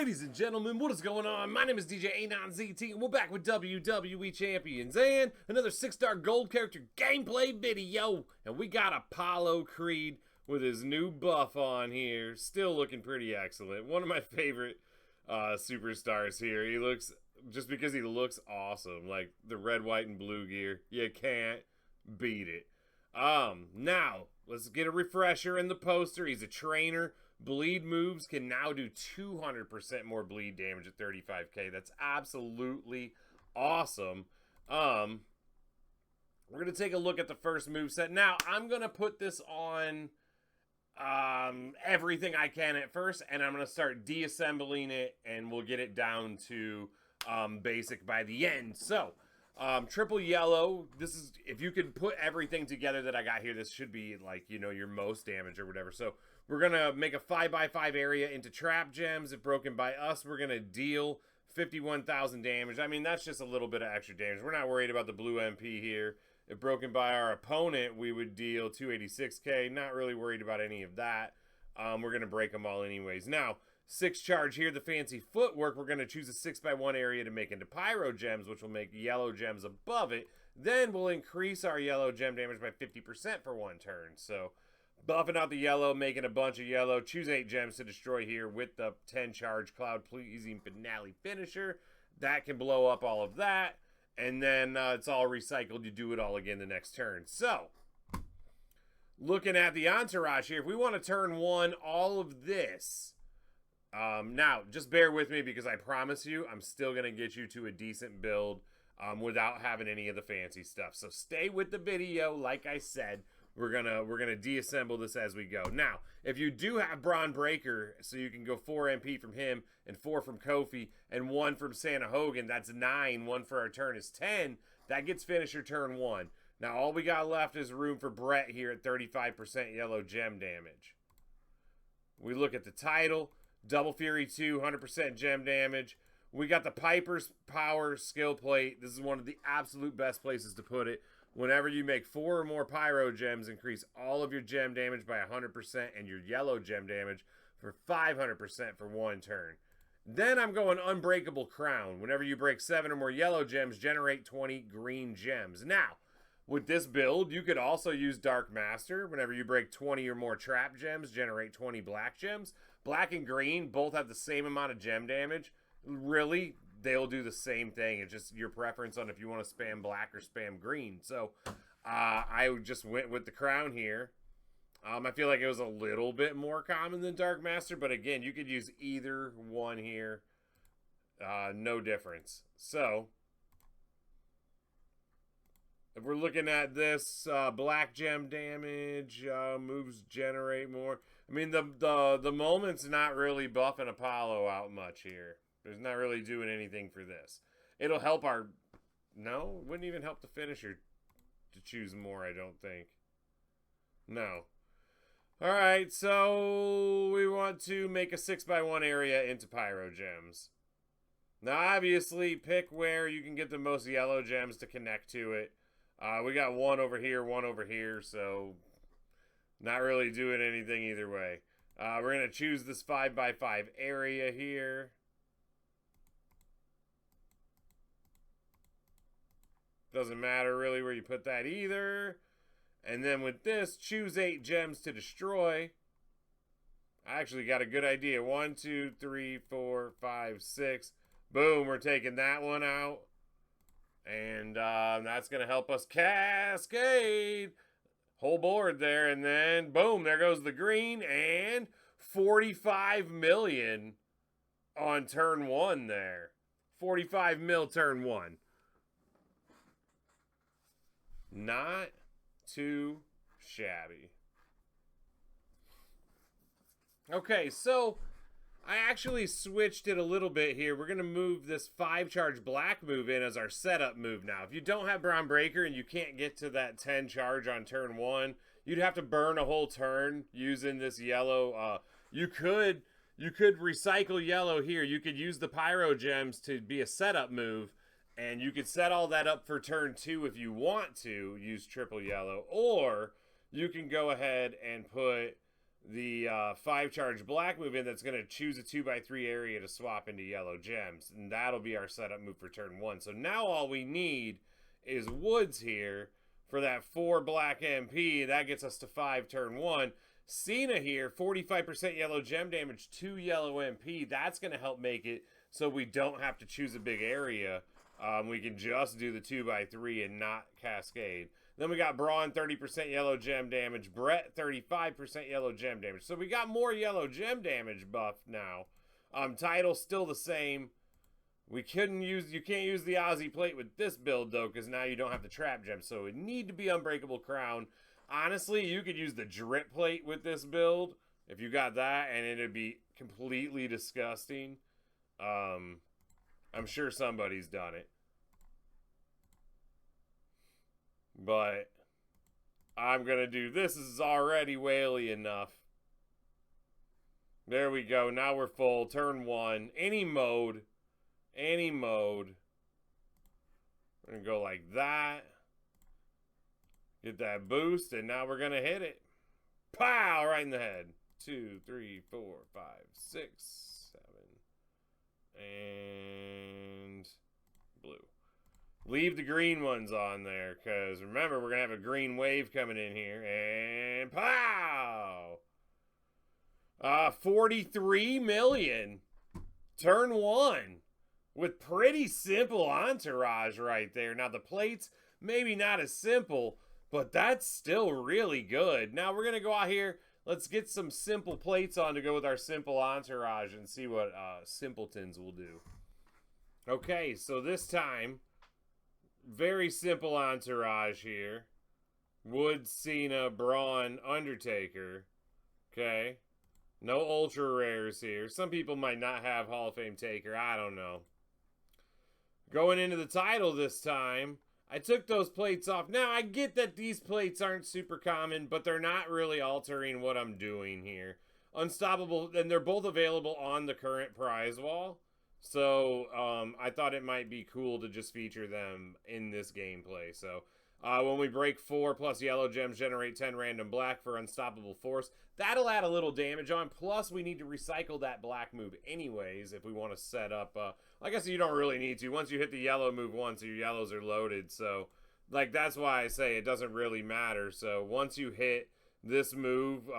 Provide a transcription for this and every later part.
Ladies and gentlemen, what is going on? My name is djanonzt, and we're back with WWE Champions and another 6-star gold character gameplay video. And we got Apollo Creed with his new buff on here, still looking pretty excellent. One of my favorite superstars here. He looks, just because he looks awesome, like the red, white, and blue gear. You can't beat it. Now, let's get a refresher in the poster. He's a trainer. Bleed moves can now do 200% more bleed damage at 35k. That's absolutely awesome. We're going to take a look at the first moveset. Now, I'm going to put this on everything I can at first, and I'm going to start deassembling it, and we'll get it down to basic by the end. So, triple yellow, this is, if you can put everything together that I got here, this should be like, you know, your most damage or whatever. So we're going to make a 5x5 area into trap gems. If broken by us, we're going to deal 51,000 damage. I mean, that's just a little bit of extra damage. We're not worried about the blue MP here. If broken by our opponent, we would deal 286k. Not really worried about any of that. We're going to break them all anyways. Now, 6 charge here, the fancy footwork, we're going to choose a 6x1 area to make into pyro gems, which will make yellow gems above it. Then we'll increase our yellow gem damage by 50% for 1 turn. So, buffing out the yellow, making a bunch of yellow. Choose 8 gems to destroy here with the 10 charge cloud pleasing finale finisher. That can blow up all of that. And then it's all recycled. You do it all again the next turn. So, looking at the entourage here, if we want to turn 1 all of this... now, just bear with me because I promise you I'm still going to get you to a decent build without having any of the fancy stuff. So stay with the video. Like I said, we're gonna deassemble this as we go. Now, if you do have Braun Breaker, so you can go 4 MP from him and 4 from Kofi and 1 from Santa Hogan, that's 9. 1 for our turn is 10. That gets finisher turn 1. Now, all we got left is room for Brett here at 35% yellow gem damage. We look at the title. Double Fury 2, 100% gem damage. We got the Piper's Power skill plate. This is one of the absolute best places to put it. Whenever you make 4 or more pyro gems, increase all of your gem damage by 100% and your yellow gem damage for 500% for 1 turn. Then I'm going Unbreakable Crown. Whenever you break 7 or more yellow gems, generate 20 green gems. Now, with this build, you could also use Dark Master. Whenever you break 20 or more trap gems, generate 20 black gems. Black and green both have the same amount of gem damage. Really, they'll do the same thing. It's just your preference on if you want to spam black or spam green. So, I just went with the crown here. I feel like it was a little bit more common than Dark Master, but again, you could use either one here. No difference. So, if we're looking at this, black gem damage, moves generate more. I mean, the moment's not really buffing Apollo out much here. There's not really doing anything for this. It'll help our... No, it wouldn't even help the finisher to choose more, I don't think. No. Alright, so we want to make a 6x1 area into pyro gems. Now, obviously, pick where you can get the most yellow gems to connect to it. We got 1 over here, so not really doing anything either way. We're going to choose this 5x5 area here. Doesn't matter really where you put that either. And then with this, choose 8 gems to destroy. I actually got a good idea. 1, 2, 3, 4, 5, 6. Boom, we're taking that one out. And that's going to help us cascade. Whole board there. And then, boom, there goes the green. And 45 million on turn 1 there. 45 mil turn 1. Not too shabby. Okay, so... I actually switched it a little bit here. We're going to move this 5-charge black move in as our setup move now. If you don't have Braun Breaker and you can't get to that 10 charge on turn 1, you'd have to burn a whole turn using this yellow. You could recycle yellow here. You could use the pyro gems to be a setup move, and you could set all that up for turn 2 if you want to use triple yellow. Or you can go ahead and put the 5 charge black move in that's going to choose a 2x3 area to swap into yellow gems. And that'll be our setup move for turn 1. So now all we need is Woods here for that 4 black MP. That gets us to 5 turn 1. Cena here, 45% yellow gem damage, 2 yellow MP. That's going to help make it so we don't have to choose a big area. We can just do the 2x3 and not cascade. Then we got Braun, 30% yellow gem damage. Brett, 35% yellow gem damage. So we got more yellow gem damage buff now. Title still the same. You can't use the Aussie plate with this build though, because now you don't have the trap gem. So it need to be Unbreakable Crown. Honestly, you could use the drip plate with this build if you got that, and it'd be completely disgusting. I'm sure somebody's done it. But I'm going to do this. This is already whaley enough. There we go. Now we're full. Turn 1. Any mode. Any mode. We're going to go like that. Get that boost, and now we're going to hit it. Pow! Right in the head. 2, 3, 4, 5, 6, 7. And blue. Leave the green ones on there, because remember, we're going to have a green wave coming in here. And pow! 43 million. Turn 1. With pretty simple entourage right there. Now, the plates, maybe not as simple, but that's still really good. Now, we're going to go out here. Let's get some simple plates on to go with our simple entourage and see what simpletons will do. Okay, so this time, very simple entourage here. Woods, Cena, Braun, Undertaker. Okay. No ultra rares here. Some people might not have Hall of Fame Taker. I don't know. Going into the title this time, I took those plates off. Now, I get that these plates aren't super common, but they're not really altering what I'm doing here. Unstoppable, and they're both available on the current prize wall. So, I thought it might be cool to just feature them in this gameplay. So, when we break 4 plus yellow gems, generate 10 random black for Unstoppable Force. That'll add a little damage on. Plus, we need to recycle that black move anyways if we want to set up. I guess you don't really need to. Once you hit the yellow move once, your yellows are loaded. So, like, that's why I say it doesn't really matter. So, once you hit this move,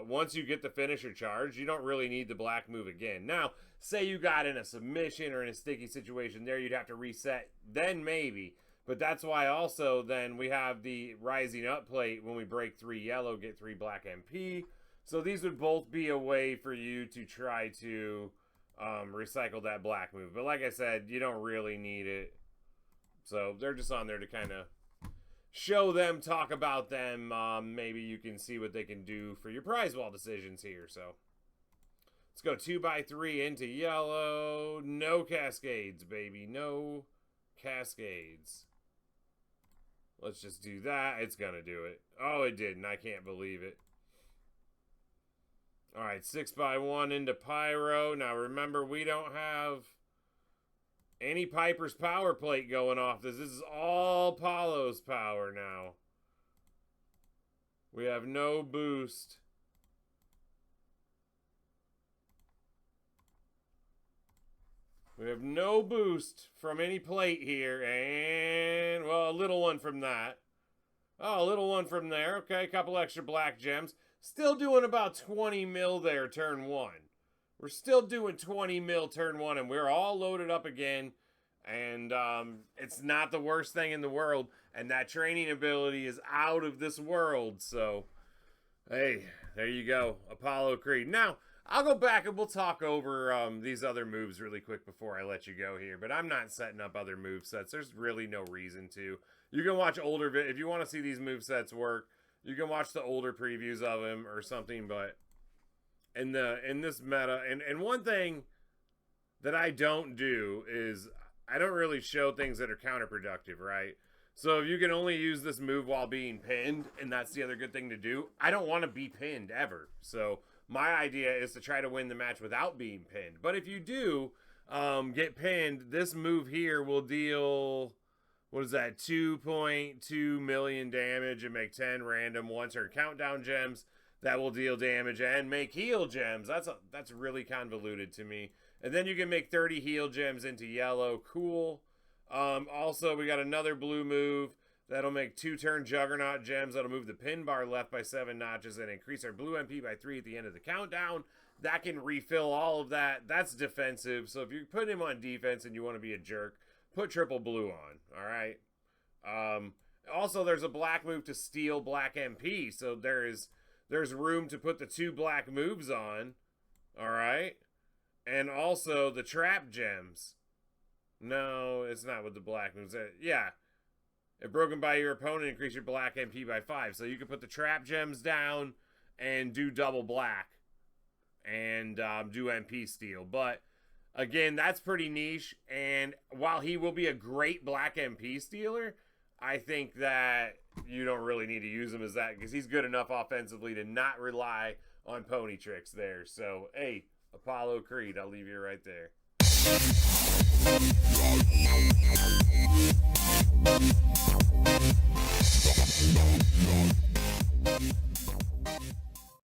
once you get the finisher charge, you don't really need the black move again. Now, say you got in a submission or in a sticky situation there, you'd have to reset. Then maybe. But that's why also then we have the rising up plate when we break 3 yellow, get 3 black MP. So these would both be a way for you to try to recycle that black move. But like I said, you don't really need it. So they're just on there to kind of show them, talk about them. Maybe you can see what they can do for your prize wall decisions here. So let's go 2x3 into yellow. No cascades, baby. No cascades. Let's just do that. It's going to do it. Oh, it didn't. I can't believe it. All right, 6x1 into Pyro. Now, remember, we don't have any Piper's power plate going off this. This is all Paulo's power now. We have no boost. We have no boost from any plate here. And, well, a little one from that. Oh, a little one from there. Okay, a couple extra black gems. Still doing about 20 mil there, turn 1. We're still doing 20 mil turn 1, and we're all loaded up again. And it's not the worst thing in the world. And that training ability is out of this world. So, hey, there you go. Apollo Creed. Now, I'll go back and we'll talk over these other moves really quick before I let you go here. But I'm not setting up other move sets. There's really no reason to. You can watch older if you want to see these move sets work. You can watch the older previews of them or something. But in this meta, and one thing that I don't do is I don't really show things that are counterproductive, right? So if you can only use this move while being pinned, and that's the other good thing to do, I don't want to be pinned ever. So my idea is to try to win the match without being pinned. But if you do get pinned, this move here will deal, what is that, 2.2 million damage and make 10 random one-turn countdown gems. that will deal damage and make heal gems. That's really convoluted to me. And then you can make 30 heal gems into yellow. Cool. Also, we got another blue move that'll make 2-turn Juggernaut gems. That'll move the pin bar left by 7 notches and increase our blue MP by 3 at the end of the countdown. That can refill all of that. That's defensive. So if you put him on defense and you want to be a jerk, put triple blue on. All right. Also, there's a black move to steal black MP. So there's room to put the 2 black moves on. All right. And also the trap gems. No, it's not with the black moves. Yeah. If broken by your opponent, increase your black MP by 5. So you can put the trap gems down and do double black. And do MP steal. But again, that's pretty niche. And while he will be a great black MP stealer, I think that you don't really need to use him as that, because he's good enough offensively to not rely on pony tricks there. So, hey, Apollo Creed, I'll leave you right there.